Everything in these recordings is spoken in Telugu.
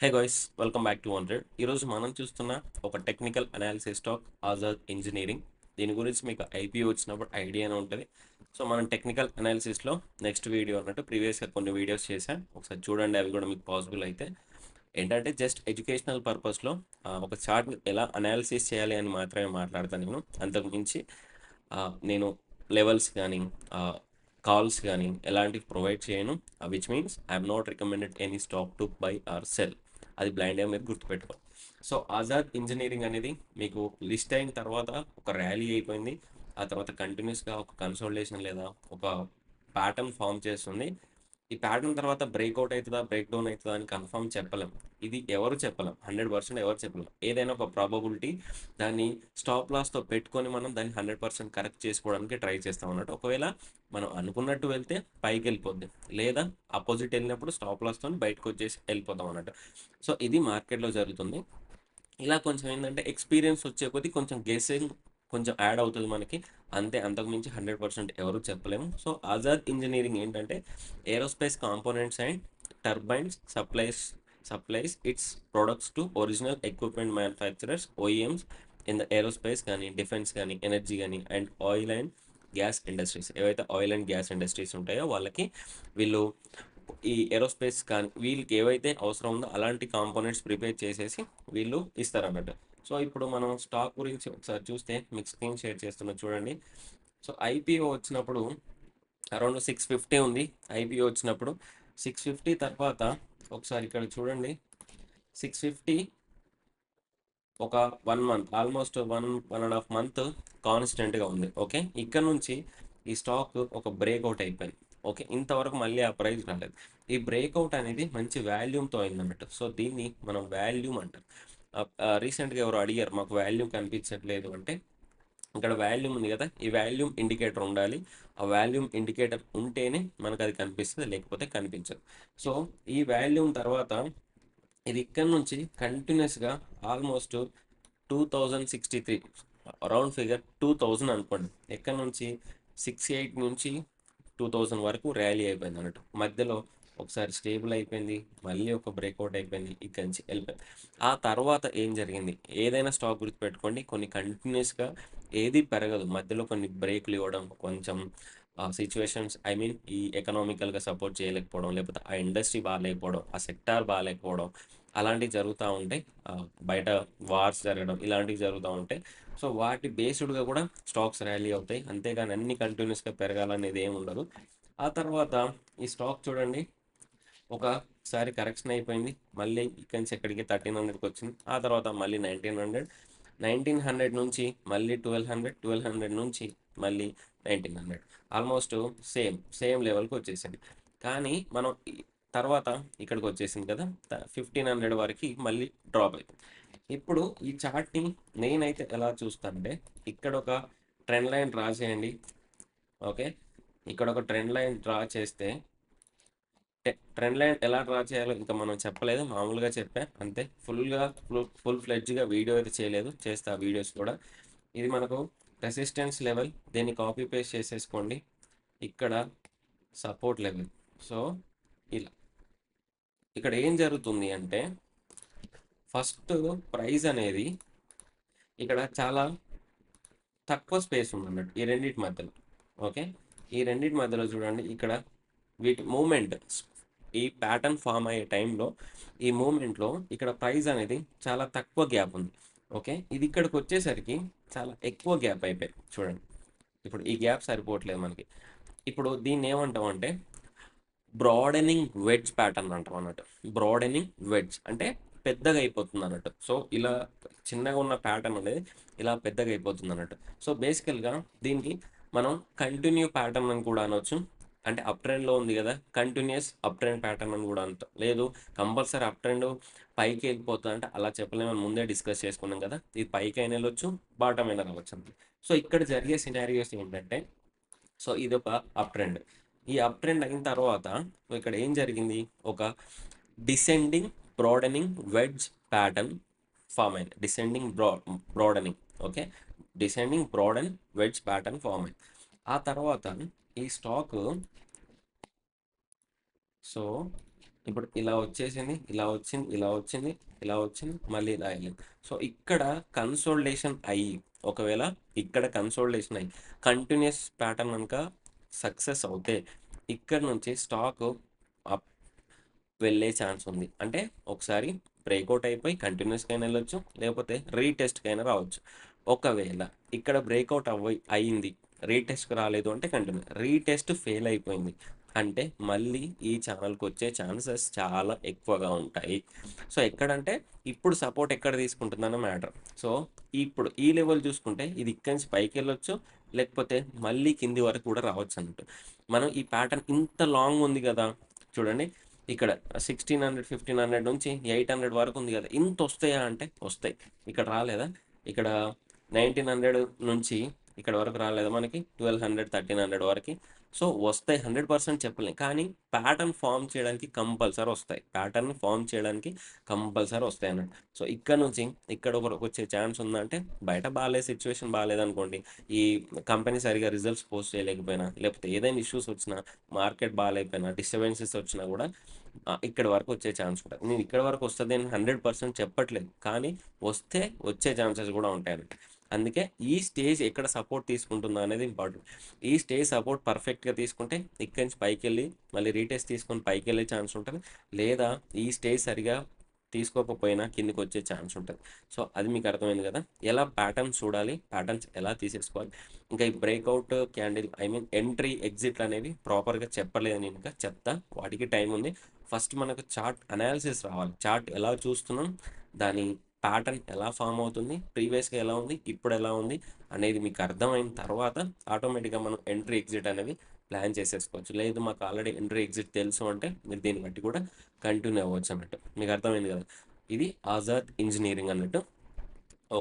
Hey guys, welcome back to 100. ఈరోజు మనం చూస్తున్న ఒక technical analysis stock Azad engineering. దీని గురించి మీకు ఐపీఓ వచ్చినప్పుడు ఐడియానే ఉంటుంది. సో మనం టెక్నికల్ అనాలిసిస్లో నెక్స్ట్ వీడియో అన్నట్టు ప్రీవియస్గా కొన్ని వీడియోస్ చేశాను, ఒకసారి చూడండి. అవి కూడా మీకు పాసిబుల్ అయితే ఏంటంటే జస్ట్ ఎడ్యుకేషనల్ పర్పస్లో ఒక చార్ట్ ఎలా అనాలిసిస్ చేయాలి అని మాత్రమే మాట్లాడతాను నేను. అంతకు మించి నేను లెవెల్స్ కానీ కాల్స్ కానీ ఎలాంటివి ప్రొవైడ్ చేయను. Which means I'm not recommended any stock to buy or sell. అది బ్లైండ్గా మీరు గుర్తుపెట్టుకోండి. సో ఆజాద్ ఇంజనీరింగ్ అనేది మీకు లిస్ట్ అయిన తర్వాత ఒక ర్యాలీ అయిపోయింది. ఆ తర్వాత కంటిన్యూస్గా ఒక కన్సోలిడేషన్ లేదా ఒక ప్యాటర్న్ ఫామ్ చేస్తుంది. ఈ ప్యాటర్న్ తర్వాత బ్రేక్అవుట్ అవుతుందా, బ్రేక్ డౌన్ అవుతుందా అని కన్ఫర్మ్ చెప్పలేం. ఇది ఎవరు చెప్పలేం, 100% ఎవరు చెప్పలేం. ఏదైనా ఒక ప్రాబబిలిటీ, దాన్ని స్టాప్ లాస్తో పెట్టుకొని మనం దాన్ని 100% కరెక్ట్ చేసుకోవడానికి ట్రై చేస్తాం అన్నట్టు. ఒకవేళ మనం అనుకున్నట్టు వెళ్తే పైకి వెళ్ళిపోద్ది, లేదా అపోజిట్ వెళ్ళినప్పుడు స్టాప్ లాస్తో బయటకు వచ్చేసి వెళ్ళిపోతాం అన్నట్టు. సో ఇది మార్కెట్లో జరుగుతుంది. ఇలా కొంచెం ఏంటంటే ఎక్స్పీరియన్స్ వచ్చే కొద్దీ కొంచెం గెస్సింగ్ కొంచెం యాడ్ అవుతుంది మనకి. అంతే, అంతకుమించి 100% ఎవరు చెప్పలేము. సో ఆజాద్ ఇంజనీరింగ్ ఏంటంటే aerospace components and turbines supplies its products to original equipment manufacturers OEMs in the aerospace కానీ, డిఫెన్స్ కానీ, ఎనర్జీ కానీ and oil and gas industries. ఏవైతే ఆయిల్ అండ్ గ్యాస్ ఇండస్ట్రీస్ ఉంటాయో వాళ్ళకి వీళ్ళు ఈ ఏరోస్పేస్ కానీ వీళ్ళకి ఏవైతే అవసరం ఉందో అలాంటి కాంపోనెంట్స్ ప్రిపేర్ చేసేసి వీళ్ళు ఇస్తారన్నట్టు. సో ఇప్పుడు మనం స్టాక్ గురించి ఒకసారి చూస్తే మీకు స్క్రీన్ షేర్ చేస్తున్నా చూడండి. సో ఐపీఓ వచ్చినప్పుడు అరౌండ్ 650 ఉంది. ఐపీఓ వచ్చినప్పుడు 650 తర్వాత ఒకసారి ఇక్కడ చూడండి, 650 ఒక 1 మంత్, ఆల్మోస్ట్ 1.5 మంత్ కాన్స్టెంట్గా ఉంది. ఓకే, ఇక్కడ నుంచి ఈ స్టాక్ ఒక బ్రేక్అవుట్ అయిపోయింది. ఓకే, ఇంతవరకు మళ్ళీ ఆ ప్రైస్ రాలేదు. ఈ బ్రేక్అవుట్ అనేది మంచి వాల్యూమ్తో అయిందన్నట్టు. సో దీన్ని మనం వాల్యూమ్ అంటాం. రీసెంట్గా ఎవరు అడిగారు, మాకు వాల్యూమ్ కనిపించట్లేదు అంటే, ఇక్కడ వాల్యూమ్ ఉంది కదా, ఈ వాల్యూమ్ ఇండికేటర్ ఉండాలి. ఆ వాల్యూమ్ ఇండికేటర్ ఉంటేనే మనకు అది కనిపిస్తుంది, లేకపోతే కనిపించదు. సో ఈ వాల్యూమ్ తర్వాత ఇది ఇక్కడ నుంచి కంటిన్యూస్గా ఆల్మోస్ట్ 2063, అరౌండ్ ఫిగర్ 2000 అనుకోండి. ఎక్కడ నుంచి 68 నుంచి 2000 వరకు ర్యాలీ అయిపోయింది అన్నట్టు. మధ్యలో ఒకసారి స్టేబుల్ అయిపోయింది, మళ్ళీ ఒక బ్రేక్అవుట్ అయిపోయింది, ఇక్కడి నుంచి వెళ్ళిపోయింది. ఆ తర్వాత ఏం జరిగింది, ఏదైనా స్టాక్ గుర్తుపెట్టుకోండి, కొన్ని కంటిన్యూస్గా ఏది పెరగదు, మధ్యలో కొన్ని బ్రేక్లు ఇవ్వడం, కొంచెం సిచ్యువేషన్స్ ఐ మీన్ ఈ ఎకనామికల్గా సపోర్ట్ చేయలేకపోవడం, లేకపోతే ఆ ఇండస్ట్రీ బాగాలేకపోవడం, ఆ సెక్టార్ బాగాలేకపోవడం, అలాంటివి జరుగుతూ ఉంటాయి. బయట వార్స్ జరగడం ఇలాంటివి జరుగుతూ ఉంటాయి. సో వాటి బేస్డ్గా కూడా స్టాక్స్ ర్యాలీ అవుతాయి, అంతేగాని అన్ని కంటిన్యూస్గా పెరగాలనేది ఏమి ఉండదు. ఆ తర్వాత ఈ స్టాక్ చూడండి, ఒకసారి కరెక్షన్ అయిపోయింది, మళ్ళీ ఇక్కడి నుంచి ఎక్కడికి 1300కి వచ్చింది. ఆ తర్వాత మళ్ళీ 1900 నుంచి మళ్ళీ 1200 నుంచి మళ్ళీ 1900, ఆల్మోస్ట్ సేమ్ లెవెల్కి వచ్చేసింది. కానీ మనం తర్వాత ఇక్కడికి వచ్చేసింది కదా, 1500 వరకు మళ్ళీ డ్రాప్ అయిపోయింది. ఇప్పుడు ఈ చార్ట్ని నేనైతే ఎలా చూస్తానంటే, ఇక్కడ ఒక ట్రెండ్ లైన్ డ్రా చేయండి. ఓకే, ఇక్కడ ఒక ట్రెండ్ లైన్ డ్రా చేస్తే, ట్రెండ్ లైన్ ఎలా డ్రా చేయాలో ఇంకా మనం చెప్పలేదు, మామూలుగా చెప్పా అంతే. ఫుల్ ఫ్లెడ్జ్గా వీడియో అయితే చేయలేదు, చేస్తా వీడియోస్ కూడా. ఇది మనకు రెసిస్టెన్స్ లెవెల్, దీన్ని కాపీ పేస్ట్ చేసేసుకోండి. ఇక్కడ సపోర్ట్ లెవెల్. సో ఇలా ఇక్కడ ఏం జరుగుతుంది అంటే, ఫస్ట్ ప్రైస్ అనేది ఇక్కడ చాలా తక్కువ స్పేస్ ఉంది అన్నట్టు ఈ రెండింటి మధ్యలో. ఓకే, ఈ రెండింటి మధ్యలో చూడండి, ఇక్కడ వీటి మూమెంట్, ఈ ప్యాటర్న్ ఫామ్ అయ్యే టైంలో ఈ మూమెంట్లో ఇక్కడ ప్రైస్ అనేది చాలా తక్కువ గ్యాప్ ఉంది. ఓకే, ఇది ఇక్కడికి వచ్చేసరికి చాలా ఎక్కువ గ్యాప్ అయిపోయింది చూడండి. ఇప్పుడు ఈ గ్యాప్ సరిపోవట్లేదు మనకి. ఇప్పుడు దీన్ని ఏమంటాం అంటే బ్రాడెనింగ్ వెడ్జ్ ప్యాటర్న్ అంటాం అన్నట్టు. బ్రాడెనింగ్ వెడ్జ్ అంటే పెద్దగా అయిపోతుంది అన్నట్టు. సో ఇలా చిన్నగా ఉన్న ప్యాటర్న్ అనేది ఇలా పెద్దగా అయిపోతుంది అన్నట్టు. సో బేసికల్గా దీనికి మనం కంటిన్యూ ప్యాటర్న్ అని కూడా అనొచ్చు. అంటే అప్ ట్రెండ్లో ఉంది కదా, కంటిన్యూస్ అప్ ట్రెండ్ ప్యాటర్న్ అని కూడా అంటాం. లేదు కంపల్సరీ అప్ ట్రెండ్ పైకి వెళ్ళిపోతుంది అంటే అలా చెప్పలేమని ముందే డిస్కస్ చేసుకున్నాం కదా. ఇది పైకి అయినా వెళ్ళొచ్చు, బాటమ్ అయినా రావచ్చు అంతే. సో ఇక్కడ జరిగే సినారియోస్ ఏంటంటే, సో ఇది ఒక అప్ ట్రెండ్. ఈ అప్ ట్రెండ్ అయిన తర్వాత ఇక్కడ ఏం జరిగింది, ఒక descending broadening wedge pattern form అయింది. Broadening. Okay, descending broaden wedge pattern form అయింది. ఆ తర్వాత ఈ స్టాక్, సో ఇప్పుడు ఇలా వచ్చేసింది, ఇలా వచ్చింది, ఇలా వచ్చింది, ఇలా వచ్చింది, మళ్ళీ ఇలా వెళ్ళింది. సో ఇక్కడ కన్సోలిడేషన్ అయ్యి, ఒకవేళ ఇక్కడ కన్సోలిడేషన్ అయ్యి కంటిన్యూస్ ప్యాటర్న్ కనుక సక్సెస్ అవుతే ఇక్కడ నుంచి స్టాక్ అప్ వెళ్ళే ఛాన్స్ ఉంది. అంటే ఒకసారి బ్రేక్అవుట్ అయిపోయి కంటిన్యూస్గా అయినా వెళ్ళొచ్చు, లేకపోతే రీటెస్ట్కి అయినా రావచ్చు. ఒకవేళ ఇక్కడ బ్రేక్అవుట్ అయ్యింది, రీటెస్ట్కి రాలేదు అంటే కంటిన్యూ, రీటెస్ట్ ఫెయిల్ అయిపోయింది అంటే మళ్ళీ ఈ ఛానల్కి వచ్చే ఛాన్సెస్ చాలా ఎక్కువగా ఉంటాయి. సో ఎక్కడంటే ఇప్పుడు సపోర్ట్ ఎక్కడ తీసుకుంటుందన్న మ్యాటర్. సో ఇప్పుడు ఈ లెవెల్ చూసుకుంటే ఇది ఇక్కడి నుంచి పైకి వెళ్ళొచ్చు, లేకపోతే మళ్ళీ కింది వరకు కూడా రావచ్చు అన్నట్టు. మనం ఈ ప్యాటర్న్ ఇంత లాంగ్ ఉంది కదా, చూడండి ఇక్కడ 1600 1500 నుంచి 800 వరకు ఉంది కదా, ఇంత వస్తాయా అంటే వస్తాయి. ఇక్కడ రాలేదా, ఇక్కడ 1900 నుంచి ఇక్కడ వరకు రాలేదా మనకి, 1200 1300 వరకు. సో వస్తాయి, 100% చెప్పలేం, కానీ ప్యాటర్న్ ఫామ్ చేయడానికి కంపల్సరీ వస్తాయి, ప్యాటర్న్ ఫామ్ చేయడానికి కంపల్సరీ వస్తాయి అన్నట్టు. సో ఇక్కడ నుంచి ఇక్కడ వరకు వచ్చే ఛాన్స్ ఉందంటే బయట బాగాలేదు, సిచ్యువేషన్ బాగాలేదనుకోండి, ఈ కంపెనీ సరిగా రిజల్ట్స్ పోస్ట్ చేయలేకపోయినా, లేకపోతే ఏదైనా ఇష్యూస్ వచ్చినా, మార్కెట్ బాగాలేకపోయినా, డిస్టర్బెన్సెస్ వచ్చినా కూడా ఇక్కడ వరకు వచ్చే ఛాన్స్ ఉంటుంది. నేను ఇక్కడ వరకు వస్తుంది అని 100% చెప్పట్లేదు, కానీ వస్తే వచ్చే ఛాన్సెస్ కూడా ఉంటాయి. అందుకే ఈ స్టేజ్ ఎక్కడ సపోర్ట్ తీసుకుంటుందో అనేది ఇంపార్టెంట్. ఈ స్టేజ్ సపోర్ట్ పర్ఫెక్ట్గా తీసుకుంటే ఇక్కడి నుంచి పైకి వెళ్ళి మళ్ళీ రీటెస్ట్ తీసుకొని పైకి వెళ్ళే ఛాన్స్ ఉంటుంది, లేదా ఈ స్టేజ్ సరిగా తీసుకోకపోయినా కిందికి వచ్చే ఛాన్స్ ఉంటుంది. సో అది మీకు అర్థమైంది కదా, ఎలా ప్యాటర్న్స్ చూడాలి, ప్యాటర్న్స్ ఎలా తీసేసుకోవాలి. ఇంకా ఈ breakout candle, I mean entry ఎగ్జిట్లు అనేవి ప్రాపర్గా చెప్పలేదు, నేను ఇంకా చెప్తా, వాటికి టైం ఉంది. ఫస్ట్ మనకు చార్ట్ అనాలిసిస్ రావాలి, చార్ట్ ఎలా చూస్తున్నాం, దాని ప్యాటర్న్ ఎలా ఫామ్ అవుతుంది, ప్రీవియస్గా ఎలా ఉంది, ఇప్పుడు ఎలా ఉంది అనేది మీకు అర్థమైన తర్వాత ఆటోమేటిక్గా మనం ఎంట్రీ ఎగ్జిట్ అనేవి ప్లాన్ చేసేసుకోవచ్చు. లేదు మాకు ఆల్రెడీ ఎంట్రీ ఎగ్జిట్ తెలుసు అంటే మీరు దీన్ని బట్టి కూడా కంటిన్యూ అవ్వచ్చు అన్నట్టు. మీకు అర్థమైంది కదా, ఇది ఆజాద్ ఇంజనీరింగ్ అన్నట్టు.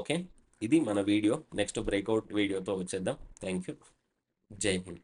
ఓకే, ఇది మన వీడియో. నెక్స్ట్ బ్రేక్అవుట్ వీడియోతో వచ్చేద్దాం. Thank you. జై హింద్.